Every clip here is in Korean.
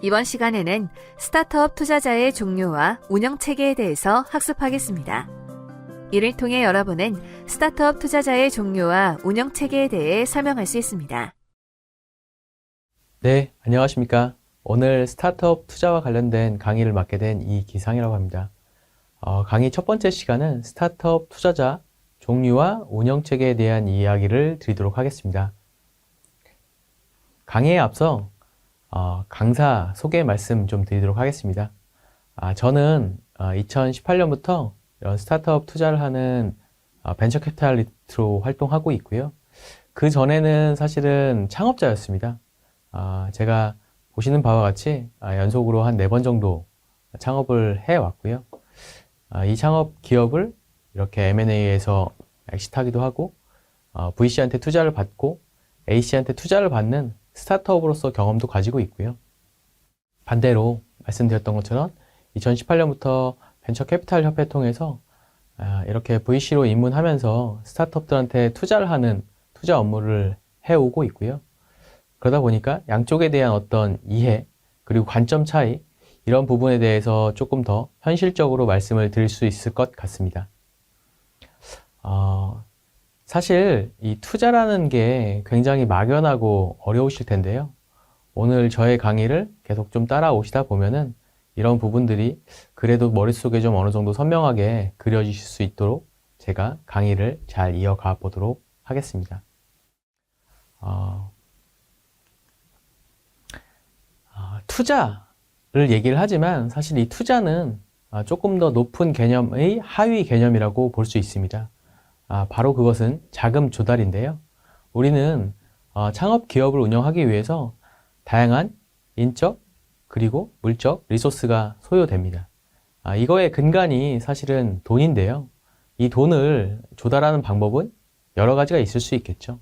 이번 시간에는 스타트업 투자자의 종류와 운영 체계에 대해서 학습하겠습니다. 이를 통해 여러분은 스타트업 투자자의 종류와 운영 체계에 대해 설명할 수 있습니다. 네, 안녕하십니까. 오늘 스타트업 투자와 관련된 강의를 맡게 된 이기상이라고 합니다. 강의 첫 번째 시간은 스타트업 투자자 종류와 운영 체계에 대한 이야기를 드리도록 하겠습니다. 강의에 앞서 강사 소개 말씀 좀 드리도록 하겠습니다. 저는 2018년부터 이런 스타트업 투자를 하는 벤처 캐피탈리스트로 활동하고 있고요. 그 전에는 사실은 창업자였습니다. 제가 보시는 바와 같이 연속으로 한 4번 정도 창업을 해왔고요. 이 창업 기업을 이렇게 M&A에서 엑시트하기도 하고 VC한테 투자를 받고 A씨한테 투자를 받는 스타트업으로서 경험도 가지고 있고요. 반대로 말씀드렸던 것처럼 2018년부터 벤처 캐피탈 협회 통해서 이렇게 VC로 입문하면서 스타트업들한테 투자를 하는 투자 업무를 해오고 있고요. 그러다 보니까 양쪽에 대한 어떤 이해 그리고 관점 차이 이런 부분에 대해서 조금 더 현실적으로 말씀을 드릴 수 있을 것 같습니다. 사실 이 투자라는 게 굉장히 막연하고 어려우실 텐데요. 오늘 저의 강의를 계속 좀 따라오시다 보면은 이런 부분들이 그래도 머릿속에 좀 어느 정도 선명하게 그려지실 수 있도록 제가 강의를 잘 이어가 보도록 하겠습니다. 투자를 얘기를 하지만 사실 이 투자는 조금 더 높은 개념의 하위 개념이라고 볼 수 있습니다. 바로 그것은 자금 조달인데요. 우리는 창업 기업을 운영하기 위해서 다양한 인적 그리고 물적 리소스가 소요됩니다. 이거의 근간이 사실은 돈인데요. 이 돈을 조달하는 방법은 여러 가지가 있을 수 있겠죠.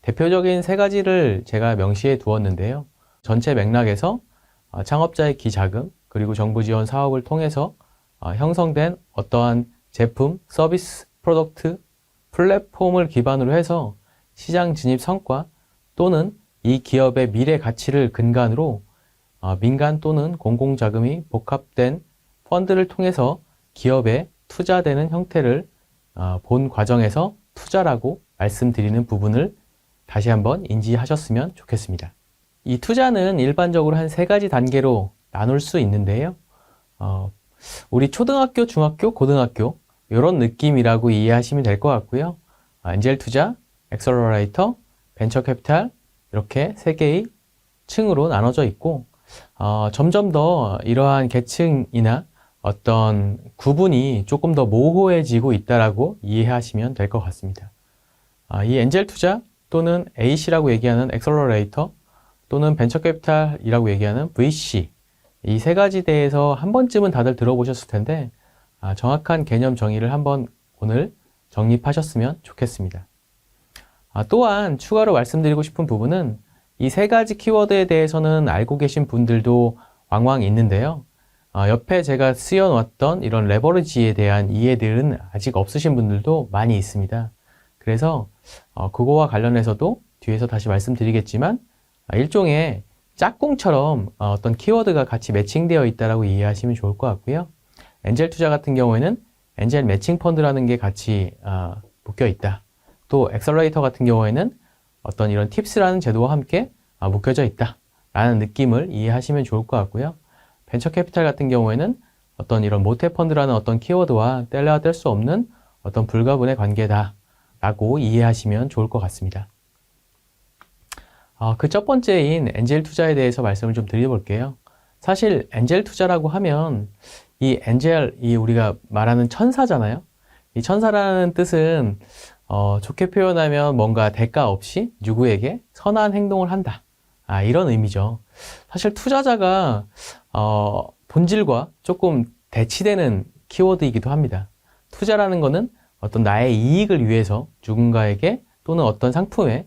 대표적인 3가지를 제가 명시해 두었는데요. 전체 맥락에서 창업자의 기자금 그리고 정부 지원 사업을 통해서 형성된 어떠한 제품, 서비스, 프로덕트, 플랫폼을 기반으로 해서 시장 진입 성과 또는 이 기업의 미래 가치를 근간으로 민간 또는 공공자금이 복합된 펀드를 통해서 기업에 투자되는 형태를 본 과정에서 투자라고 말씀드리는 부분을 다시 한번 인지하셨으면 좋겠습니다. 이 투자는 일반적으로 한 3가지 단계로 나눌 수 있는데요. 우리 초등학교, 중학교, 고등학교 이런 느낌이라고 이해하시면 될 것 같고요. 엔젤 투자, 엑셀러레이터, 벤처 캐피탈 이렇게 3개의 층으로 나눠져 있고 점점 더 이러한 계층이나 어떤 구분이 조금 더 모호해지고 있다라고 이해하시면 될 것 같습니다. 이 엔젤 투자 또는 A씨라고 얘기하는 엑셀러레이터 또는 벤처 캐피탈이라고 얘기하는 VC 이 3가지 대해서 한 번쯤은 다들 들어보셨을 텐데 정확한 개념 정의를 한번 오늘 정립하셨으면 좋겠습니다. 또한 추가로 말씀드리고 싶은 부분은 이 3가지 키워드에 대해서는 알고 계신 분들도 왕왕 있는데요. 옆에 제가 쓰여놨던 이런 레버리지에 대한 이해들은 아직 없으신 분들도 많이 있습니다. 그래서 그거와 관련해서도 뒤에서 다시 말씀드리겠지만 일종의 짝꿍처럼 어떤 키워드가 같이 매칭되어 있다고 이해하시면 좋을 것 같고요. 엔젤 투자 같은 경우에는 엔젤 매칭 펀드라는 게 같이 묶여 있다. 또 엑셀러레이터 같은 경우에는 어떤 이런 팁스라는 제도와 함께 묶여져 있다 라는 느낌을 이해하시면 좋을 것 같고요. 벤처 캐피탈 같은 경우에는 어떤 이런 모태 펀드라는 어떤 키워드와 뗄래야 뗄 수 없는 어떤 불가분의 관계다 라고 이해하시면 좋을 것 같습니다. 그 첫 번째인 엔젤 투자에 대해서 말씀을 좀 드려볼게요. 사실 엔젤 투자라고 하면 이 엔젤이 우리가 말하는 천사잖아요. 이 천사라는 뜻은 좋게 표현하면 뭔가 대가 없이 누구에게 선한 행동을 한다. 이런 의미죠. 사실 투자자가 본질과 조금 대치되는 키워드이기도 합니다. 투자라는 거는 어떤 나의 이익을 위해서 누군가에게 또는 어떤 상품에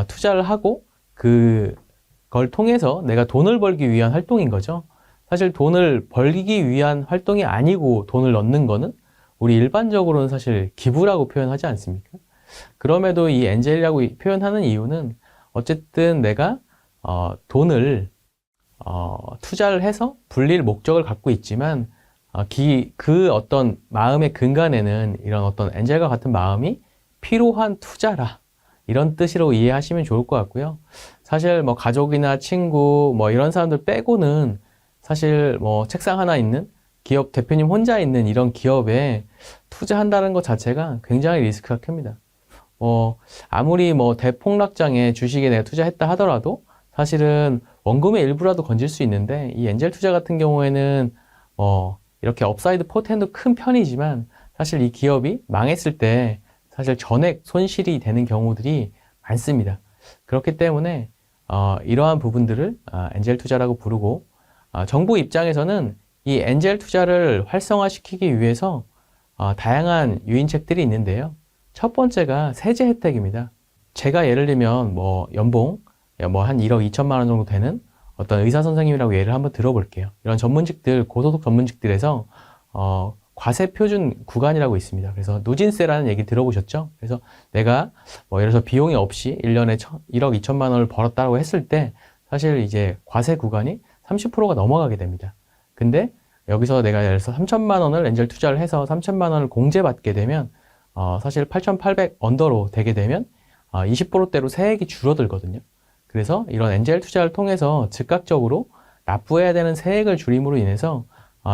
투자를 하고 그걸 통해서 내가 돈을 벌기 위한 활동인 거죠. 사실 돈을 벌기 위한 활동이 아니고 돈을 넣는 거는 우리 일반적으로는 사실 기부라고 표현하지 않습니까? 그럼에도 이 엔젤이라고 표현하는 이유는 어쨌든 내가 돈을 투자를 해서 불릴 목적을 갖고 있지만 그 어떤 마음의 근간에는 이런 어떤 엔젤과 같은 마음이 필요한 투자라 이런 뜻으로 이해하시면 좋을 것 같고요. 사실 뭐 가족이나 친구 뭐 이런 사람들 빼고는 사실 뭐 책상 하나 있는 기업 대표님 혼자 있는 이런 기업에 투자한다는 것 자체가 굉장히 리스크가 큽니다. 아무리 뭐 대폭락장에 주식에 내가 투자했다 하더라도 사실은 원금의 일부라도 건질 수 있는데 이 엔젤 투자 같은 경우에는 이렇게 업사이드 포텐도 큰 편이지만 사실 이 기업이 망했을 때 사실 전액 손실이 되는 경우들이 많습니다. 그렇기 때문에 이러한 부분들을 엔젤 투자라고 부르고 정부 입장에서는 이 엔젤 투자를 활성화시키기 위해서 다양한 유인책들이 있는데요. 첫 번째가 세제 혜택입니다. 제가 예를 들면 뭐 연봉 뭐 한 1억 2천만 원 정도 되는 어떤 의사 선생님이라고 예를 한번 들어볼게요. 이런 전문직들, 고소득 전문직들에서 과세 표준 구간이라고 있습니다. 그래서 누진세라는 얘기 들어보셨죠? 그래서 내가 뭐 예를 들어서 비용이 없이 1년에 1억 2천만 원을 벌었다고 했을 때 사실 이제 과세 구간이 30%가 넘어가게 됩니다. 근데 여기서 내가 예를 들어서 3천만 원을 엔젤 투자를 해서 3천만 원을 공제받게 되면 사실 8,800 언더로 되게 되면 20%대로 세액이 줄어들거든요. 그래서 이런 엔젤 투자를 통해서 즉각적으로 납부해야 되는 세액을 줄임으로 인해서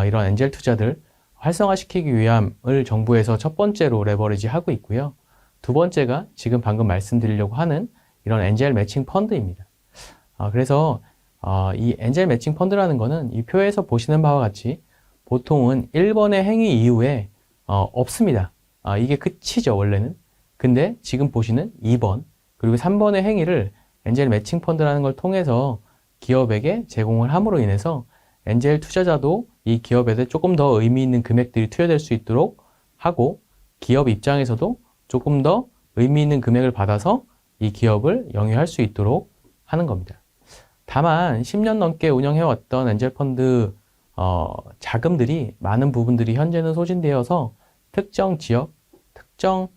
이런 엔젤 투자들 활성화시키기 위함을 정부에서 첫 번째로 레버리지 하고 있고요. 두 번째가 지금 방금 말씀드리려고 하는 이런 엔젤 매칭 펀드입니다. 그래서 이 엔젤 매칭 펀드라는 거는 이 표에서 보시는 바와 같이 보통은 1번의 행위 이후에 없습니다. 이게 끝이죠, 원래는. 근데 지금 보시는 2번 그리고 3번의 행위를 엔젤 매칭 펀드라는 걸 통해서 기업에게 제공을 함으로 인해서 엔젤 투자자도 이 기업에 조금 더 의미 있는 금액들이 투여될 수 있도록 하고 기업 입장에서도 조금 더 의미 있는 금액을 받아서 이 기업을 영위할 수 있도록 하는 겁니다. 다만 10년 넘게 운영해왔던 엔젤 펀드 자금들이 많은 부분들이 현재는 소진되어서 특정 지역, 특정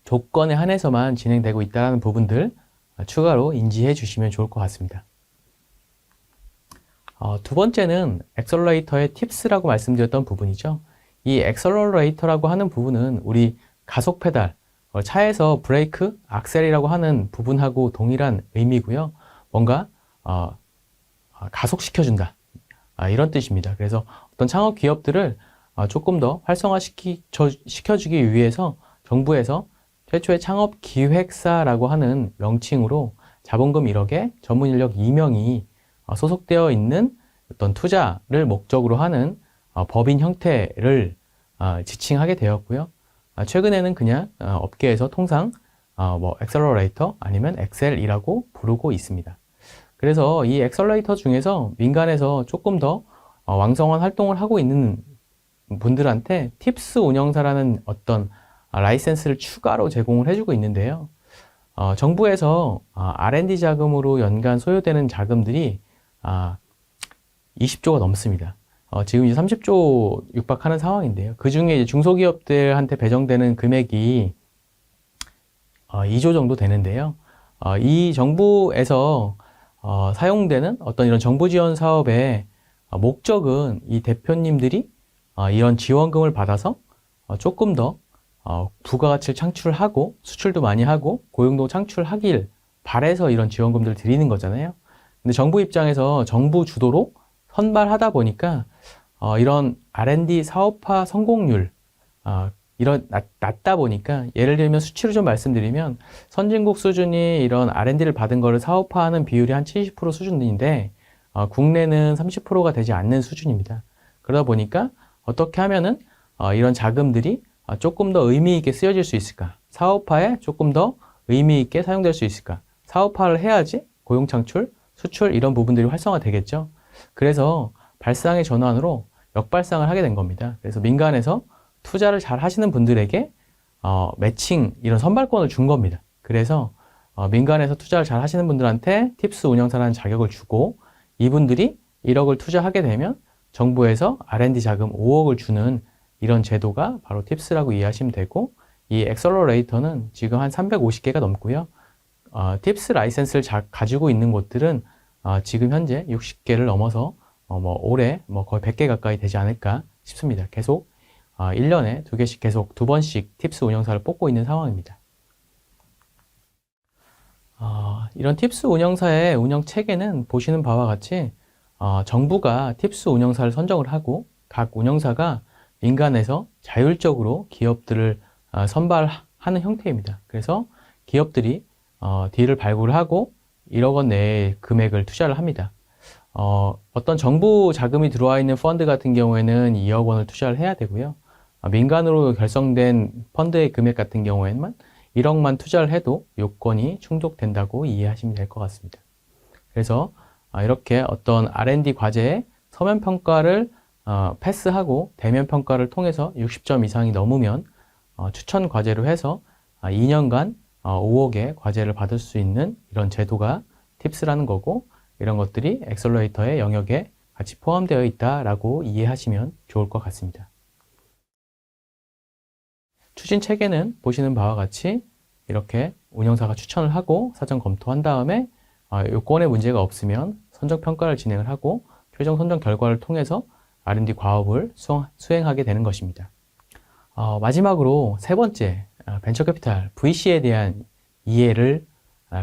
조건에 한해서만 진행되고 있다는 부분들 추가로 인지해 주시면 좋을 것 같습니다. 두 번째는 엑셀러레이터의 팁스라고 말씀드렸던 부분이죠. 이 엑셀러레이터라고 하는 부분은 우리 가속 페달, 차에서 브레이크, 악셀이라고 하는 부분하고 동일한 의미고요. 뭔가 가속시켜준다. 이런 뜻입니다. 그래서 어떤 창업 기업들을 조금 더 활성화시켜주기 위해서 정부에서 최초의 창업 기획사라고 하는 명칭으로 자본금 1억에 전문 인력 2명이 소속되어 있는 어떤 투자를 목적으로 하는 법인 형태를 지칭하게 되었고요. 최근에는 그냥 업계에서 통상 뭐 엑셀러레이터 아니면 엑셀이라고 부르고 있습니다. 그래서 이 엑셀러레이터 중에서 민간에서 조금 더 왕성한 활동을 하고 있는 분들한테 팁스 운영사라는 어떤 라이센스를 추가로 제공을 해주고 있는데요. 정부에서 R&D 자금으로 연간 소요되는 자금들이 20조가 넘습니다. 지금 이제 30조 육박하는 상황인데요. 그 중에 이제 중소기업들한테 배정되는 금액이 2조 정도 되는데요. 이 정부에서 사용되는 어떤 이런 정부 지원 사업의 목적은 이 대표님들이 이런 지원금을 받아서 조금 더 부가가치를 창출하고 수출도 많이 하고 고용도 창출하길 바래서 이런 지원금들을 드리는 거잖아요. 근데 정부 입장에서 정부 주도로 선발하다 보니까 이런 R&D 사업화 성공률 낮다 보니까 예를 들면 수치로 좀 말씀드리면 선진국 수준이 이런 R&D를 받은 거를 사업화하는 비율이 한 70% 수준인데 국내는 30%가 되지 않는 수준입니다. 그러다 보니까 어떻게 하면은 이런 자금들이 조금 더 의미 있게 쓰여질 수 있을까? 사업화에 조금 더 의미 있게 사용될 수 있을까? 사업화를 해야지 고용 창출, 수출 이런 부분들이 활성화되겠죠. 그래서 발상의 전환으로 역발상을 하게 된 겁니다. 그래서 민간에서 투자를 잘 하시는 분들에게 매칭 이런 선발권을 준 겁니다. 그래서 민간에서 투자를 잘 하시는 분들한테 팁스 운영사라는 자격을 주고 이분들이 1억을 투자하게 되면 정부에서 R&D 자금 5억을 주는 이런 제도가 바로 팁스라고 이해하시면 되고 이 엑셀러레이터는 지금 한 350개가 넘고요. 팁스 라이센스를 가지고 있는 곳들은 지금 현재 60개를 넘어서 올해 거의 100개 가까이 되지 않을까 싶습니다. 계속 1년에 2개씩 계속 2번씩 팁스 운영사를 뽑고 있는 상황입니다. 이런 팁스 운영사의 운영 체계는 보시는 바와 같이 정부가 팁스 운영사를 선정을 하고 각 운영사가 민간에서 자율적으로 기업들을 선발하는 형태입니다. 그래서 기업들이 딜을 발굴하고 1억 원 내의 금액을 투자를 합니다. 어떤 정부 자금이 들어와 있는 펀드 같은 경우에는 2억 원을 투자를 해야 되고요. 민간으로 결성된 펀드의 금액 같은 경우에는 1억만 투자를 해도 요건이 충족된다고 이해하시면 될 것 같습니다. 그래서 이렇게 어떤 R&D 과제에 서면 평가를 패스하고 대면 평가를 통해서 60점 이상이 넘으면 추천 과제로 해서 2년간 5억의 과제를 받을 수 있는 이런 제도가 팁스라는 거고, 이런 것들이 엑셀러레이터의 영역에 같이 포함되어 있다라고 이해하시면 좋을 것 같습니다. 추진 체계는 보시는 바와 같이 이렇게 운영사가 추천을 하고 사전 검토한 다음에 요건에 문제가 없으면 선정 평가를 진행을 하고 최종 선정 결과를 통해서 R&D 과업을 수행하게 되는 것입니다. 마지막으로 세 번째, 벤처캐피탈 VC에 대한 이해를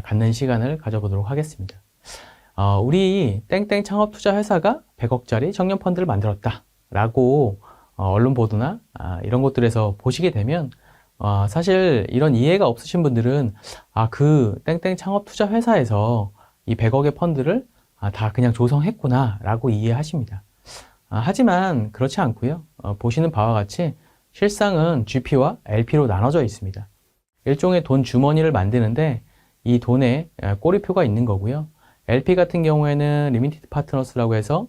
갖는 시간을 가져보도록 하겠습니다. 우리 땡땡 창업투자회사가 100억짜리 청년 펀드를 만들었다 라고 언론 보도나 이런 곳들에서 보시게 되면 사실 이런 이해가 없으신 분들은 그 땡땡 창업투자회사에서 이 100억의 펀드를 다 그냥 조성했구나 라고 이해하십니다. 하지만 그렇지 않고요. 보시는 바와 같이 실상은 GP와 LP로 나눠져 있습니다. 일종의 돈 주머니를 만드는데 이 돈에 꼬리표가 있는 거고요. LP 같은 경우에는 리미티드 파트너스라고 해서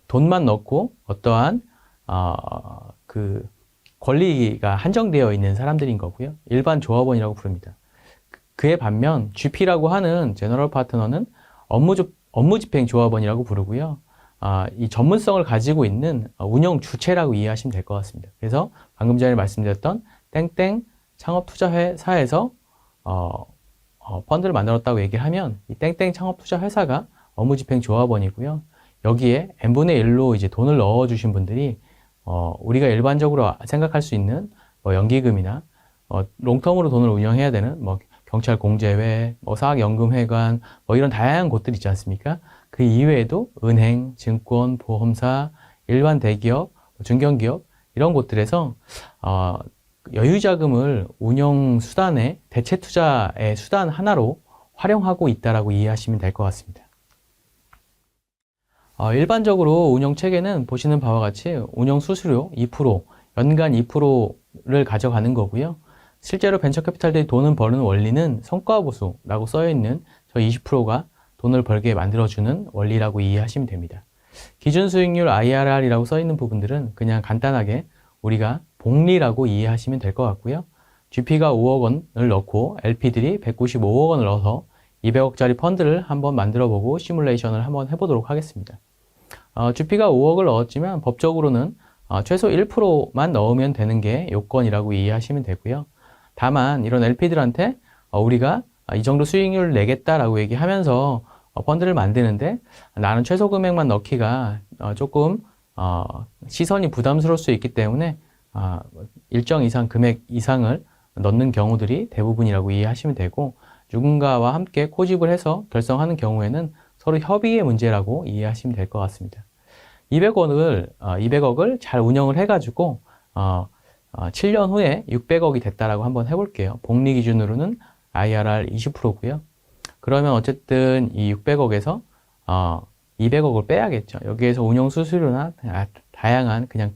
돈만 넣고 어떠한 그 권리가 한정되어 있는 사람들인 거고요. 일반 조합원이라고 부릅니다. 그에 반면 GP라고 하는 제너럴 파트너는 업무 집행 조합원이라고 부르고요. 이 전문성을 가지고 있는 운영 주체라고 이해하시면 될 것 같습니다. 그래서 방금 전에 말씀드렸던 땡땡 창업투자회사에서 펀드를 만들었다고 얘기를 하면 이 땡땡 창업투자회사가 업무집행 조합원이고요. 여기에 n분의 1로 이제 돈을 넣어주신 분들이 우리가 일반적으로 생각할 수 있는 연기금이나 롱텀으로 돈을 운영해야 되는 경찰 공제회, 사학연금회관 이런 다양한 곳들 있지 않습니까? 그 이외에도 은행, 증권, 보험사, 일반 대기업, 중견기업 이런 곳들에서 여유자금을 운영 수단의 대체 투자의 수단 하나로 활용하고 있다라고 이해하시면 될 것 같습니다. 일반적으로 운영 체계는 보시는 바와 같이 운영 수수료 2%, 연간 2%를 가져가는 거고요. 실제로 벤처캐피탈들이 돈을 버는 원리는 성과보수라고 써있는 저 20%가 돈을 벌게 만들어주는 원리라고 이해하시면 됩니다. 기준 수익률 IRR이라고 써있는 부분들은 그냥 간단하게 우리가 복리라고 이해하시면 될 것 같고요. GP가 5억 원을 넣고 LP들이 195억 원을 넣어서 200억짜리 펀드를 한번 만들어보고 시뮬레이션을 한번 해보도록 하겠습니다. GP가 5억을 넣었지만 법적으로는 최소 1%만 넣으면 되는 게 요건이라고 이해하시면 되고요. 다만 이런 LP들한테 우리가 이 정도 수익률을 내겠다라고 얘기하면서 펀드를 만드는데 나는 최소 금액만 넣기가 조금 시선이 부담스러울 수 있기 때문에 일정 이상 금액 이상을 넣는 경우들이 대부분이라고 이해하시면 되고, 누군가와 함께 코집을 해서 결성하는 경우에는 서로 협의의 문제라고 이해하시면 될 것 같습니다. 200억을 잘 운영을 해가지고 7년 후에 600억이 됐다라고 한번 해볼게요. 복리 기준으로는 IRR 20%고요. 그러면 어쨌든 이 600억에서 200억을 빼야겠죠. 여기에서 운영 수수료나 다양한 그냥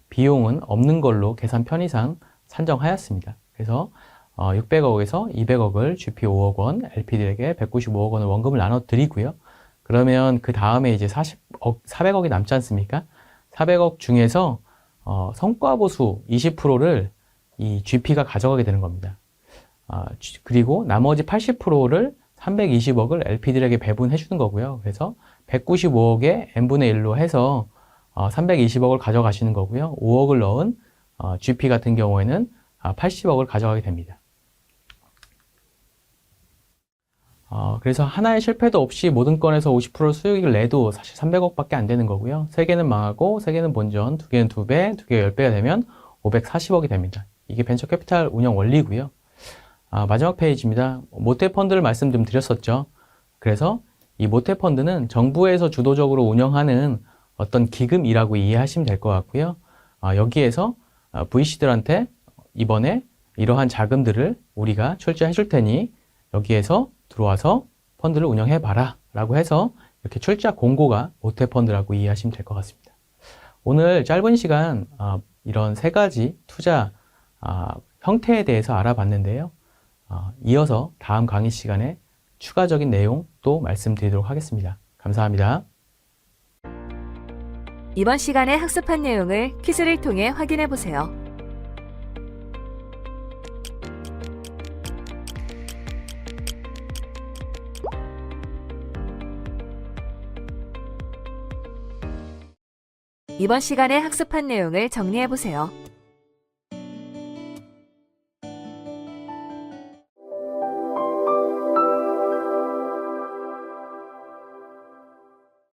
비용은 없는 걸로 계산 편의상 산정하였습니다. 그래서 600억에서 200억을 GP 5억 원, LP들에게 195억 원을 원금을 나눠 드리고요. 그러면 그 다음에 이제 400억이 남지 않습니까? 400억 중에서 성과보수 20%를 이 GP가 가져가게 되는 겁니다. 그리고 나머지 80%를 320억을 LP들에게 배분해 주는 거고요. 그래서 195억에 n분의 1로 해서 320억을 가져가시는 거고요. 5억을 넣은 GP 같은 경우에는 80억을 가져가게 됩니다. 그래서 하나의 실패도 없이 모든 건에서 50% 수익을 내도 사실 300억밖에 안 되는 거고요. 3개는 망하고 3개는 본전, 2개는 2배, 2개가 10배가 되면 540억이 됩니다. 이게 벤처 캐피탈 운영 원리고요. 마지막 페이지입니다. 모태 펀드를 말씀 좀 드렸었죠. 그래서 이 모태 펀드는 정부에서 주도적으로 운영하는 어떤 기금이라고 이해하시면 될 것 같고요. 여기에서 VC들한테 이번에 이러한 자금들을 우리가 출자해 줄 테니 여기에서 들어와서 펀드를 운영해 봐라 라고 해서 이렇게 출자 공고가 모태 펀드라고 이해하시면 될 것 같습니다. 오늘 짧은 시간 이런 세 가지 투자 형태에 대해서 알아봤는데요. 이어서 다음 강의 시간에 추가적인 내용 또 말씀드리도록 하겠습니다. 감사합니다. 이번 시간에 학습한 내용을 퀴즈를 통해 확인해 보세요. 이번 시간에 학습한 내용을 정리해 보세요.